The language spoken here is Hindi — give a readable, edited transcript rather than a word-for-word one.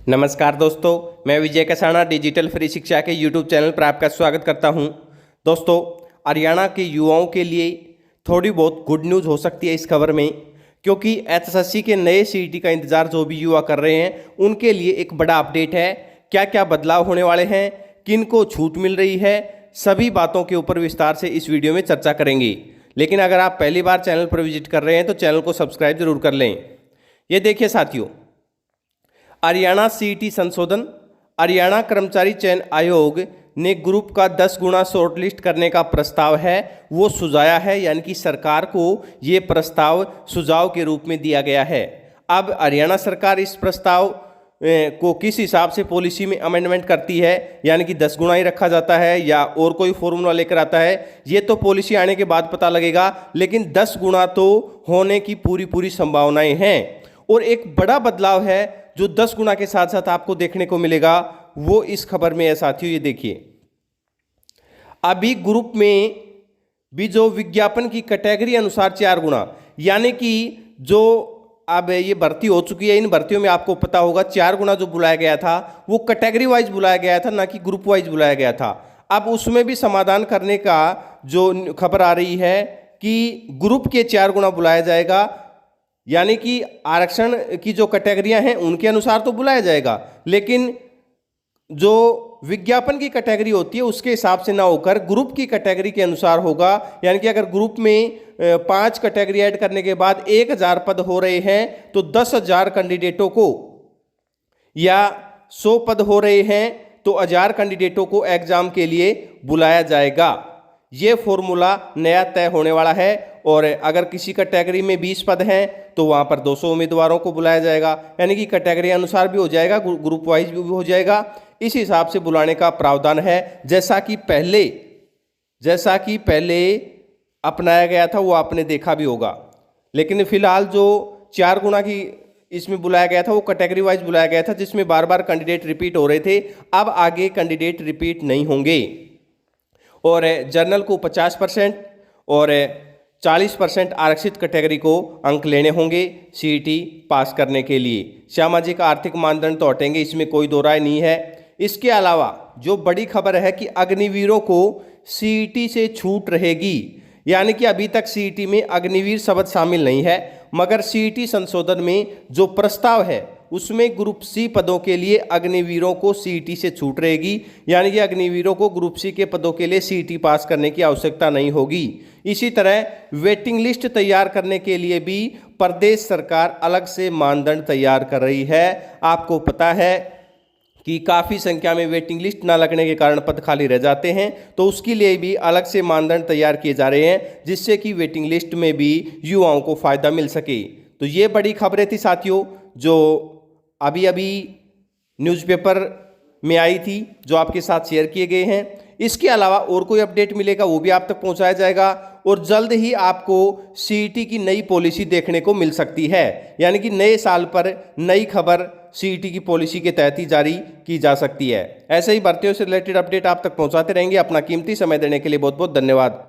नमस्कार दोस्तों, मैं विजय कसाना डिजिटल फ्री शिक्षा के यूट्यूब चैनल पर आपका स्वागत करता हूं। दोस्तों, हरियाणा के युवाओं के लिए थोड़ी बहुत गुड न्यूज़ हो सकती है इस खबर में, क्योंकि एचएसएससी के नए सीईटी का इंतज़ार जो भी युवा कर रहे हैं उनके लिए एक बड़ा अपडेट है। क्या क्या बदलाव होने वाले हैं, किन को छूट मिल रही है, सभी बातों के ऊपर विस्तार से इस वीडियो में चर्चा करेंगे। लेकिन अगर आप पहली बार चैनल पर विजिट कर रहे हैं तो चैनल को सब्सक्राइब जरूर कर लें। ये देखिए साथियों, हरियाणा सीईटी संशोधन। हरियाणा कर्मचारी चयन आयोग ने ग्रुप का 10 गुना शॉर्टलिस्ट करने का प्रस्ताव है वो सुझाया है, यानी कि सरकार को ये प्रस्ताव सुझाव के रूप में दिया गया है। अब हरियाणा सरकार इस प्रस्ताव को किस हिसाब से पॉलिसी में अमेंडमेंट करती है, यानी कि 10 गुना ही रखा जाता है या और कोई फॉर्मूला लेकर आता है, ये तो पॉलिसी आने के बाद पता लगेगा। लेकिन 10 गुना तो होने की पूरी संभावनाएं हैं। और एक बड़ा बदलाव है जो 10 गुना के साथ साथ आपको देखने को मिलेगा, वो इस खबर में है साथियों। ये देखिए, अभी ग्रुप में भी जो विज्ञापन की कैटेगरी अनुसार 4 गुना, यानी कि जो अब ये भर्ती हो चुकी है, इन भर्तियों में आपको पता होगा 4 गुना जो बुलाया गया था वो कैटेगरी वाइज बुलाया गया था, ना कि ग्रुप वाइज बुलाया गया था। अब उसमें भी समाधान करने का जो खबर आ रही है कि ग्रुप के 4 गुना बुलाया जाएगा, यानी कि आरक्षण की जो कैटेगरियां हैं उनके अनुसार तो बुलाया जाएगा, लेकिन जो विज्ञापन की कैटेगरी होती है उसके हिसाब से ना होकर ग्रुप की कैटेगरी के अनुसार होगा। यानी कि अगर ग्रुप में 5 कैटेगरी ऐड करने के बाद 1000 पद हो रहे हैं तो 10,000 कैंडिडेटों को, या 100 पद हो रहे हैं तो 1000 कैंडिडेटों को एग्जाम के लिए बुलाया जाएगा। ये फॉर्मूला नया तय होने वाला है। और अगर किसी कैटेगरी में 20 पद हैं तो वहाँ पर 200 उम्मीदवारों को बुलाया जाएगा, यानी कि कैटेगरी अनुसार भी हो जाएगा, ग्रुप वाइज भी हो जाएगा। इस हिसाब से बुलाने का प्रावधान है, जैसा कि पहले अपनाया गया था, वो आपने देखा भी होगा। लेकिन फिलहाल जो 4 गुना की इसमें बुलाया गया था वो कैटेगरी वाइज बुलाया गया था, जिसमें बार बार कैंडिडेट रिपीट हो रहे थे। अब आगे कैंडिडेट रिपीट नहीं होंगे। और जनरल को 50% और 40% आरक्षित कैटेगरी को अंक लेने होंगे सीईटी पास करने के लिए। सामाजिक आर्थिक मानदंड तो हटेंगे, इसमें कोई दो राय नहीं है। इसके अलावा जो बड़ी खबर है कि अग्निवीरों को सीईटी से छूट रहेगी, यानी कि अभी तक सीईटी में अग्निवीर शब्द शामिल नहीं है, मगर सीईटी संशोधन में जो प्रस्ताव है उसमें ग्रुप सी पदों के लिए अग्निवीरों को सीईटी से छूट रहेगी, यानी कि अग्निवीरों को ग्रुप सी के पदों के लिए सीईटी पास करने की आवश्यकता नहीं होगी। इसी तरह वेटिंग लिस्ट तैयार करने के लिए भी प्रदेश सरकार अलग से मानदंड तैयार कर रही है। आपको पता है कि काफ़ी संख्या में वेटिंग लिस्ट ना लगने के कारण पद खाली रह जाते हैं, तो उसके लिए भी अलग से मानदंड तैयार किए जा रहे हैं, जिससे कि वेटिंग लिस्ट में भी युवाओं को फ़ायदा मिल सके। तो ये बड़ी खबरें थी साथियों, जो अभी न्यूज़पेपर में आई थी, जो आपके साथ शेयर किए गए हैं। इसके अलावा और कोई अपडेट मिलेगा वो भी आप तक पहुंचाया जाएगा, और जल्द ही आपको सीईटी की नई पॉलिसी देखने को मिल सकती है, यानी कि नए साल पर नई खबर सीईटी की पॉलिसी के तहत ही जारी की जा सकती है। ऐसे ही भर्तियों से रिलेटेड अपडेट आप तक पहुंचाते रहेंगे। अपना कीमती समय देने के लिए बहुत बहुत धन्यवाद।